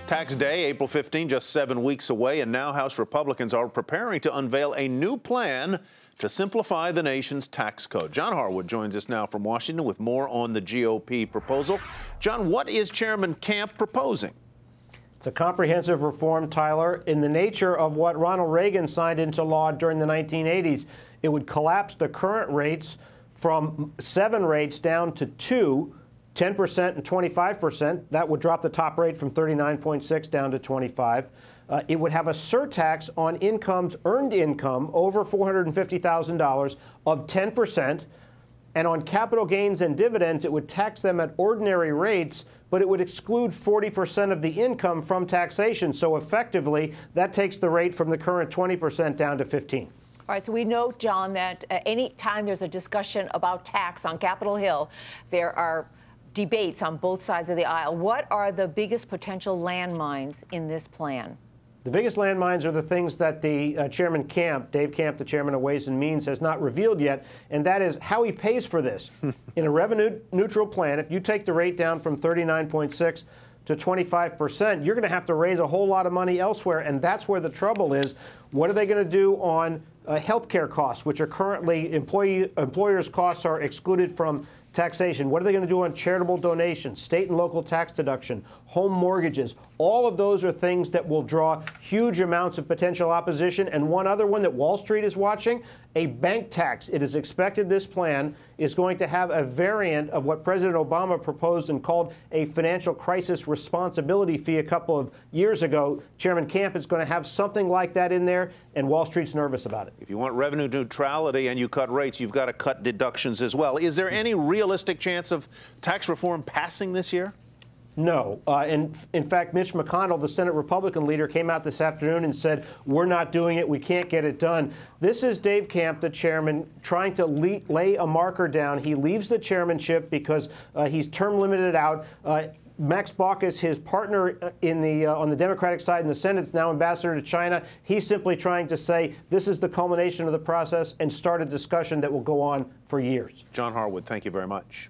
Tax day, April 15, just 7 weeks away, and now House Republicans are preparing to unveil a new plan to simplify the nation's tax code. John Harwood joins us now from Washington with more on the GOP proposal. John, what is Chairman Camp proposing? It's a comprehensive reform, Tyler, in the nature of what Ronald Reagan signed into law during the 1980s. It would collapse the current rates from 7 rates down to 2, 10% and 25%. That would drop the top rate from 39.6 down to 25. It would have a surtax on earned income over $450,000 of 10%. And on capital gains and dividends, it would tax them at ordinary rates, but it would exclude 40% of the income from taxation. So effectively, that takes the rate from the current 20% down to 15%. All right, so we know, John, that any time there's a discussion about tax on Capitol Hill, there are debates on both sides of the aisle. What are the biggest potential landmines in this plan? The biggest landmines are the things that the Chairman Camp, Dave Camp, the chairman of Ways and Means, has not revealed yet, and that is how he pays for this. In a revenue-neutral plan, if you take the rate down from 39.6 to 25%, you're going to have to raise a whole lot of money elsewhere, and that's where the trouble is. What are they going to do on health care costs, which are currently employers' costs are excluded from taxation? What are they going to do on charitable donations, state and local tax deduction, home mortgages? All of those are things that will draw huge amounts of potential opposition. And one other one that Wall Street is watching, a bank tax. It is expected this plan is going to have a variant of what President Obama proposed and called a financial crisis responsibility fee a couple of years ago. Chairman Camp is going to have something like that in there, and Wall Street's nervous about it. If you want revenue neutrality and you cut rates, you've got to cut deductions as well. Is there any realistic chance of tax reform passing this year? No. In fact, Mitch McConnell, the Senate Republican leader, came out this afternoon and said, we're not doing it. We can't get it done. This is Dave Camp, the chairman, trying to lay a marker down. He leaves the chairmanship because he's term limited out. Max Baucus, his partner on the Democratic side in the Senate, is now ambassador to China. He's simply trying to say this is the culmination of the process and start a discussion that will go on for years. John Harwood, thank you very much.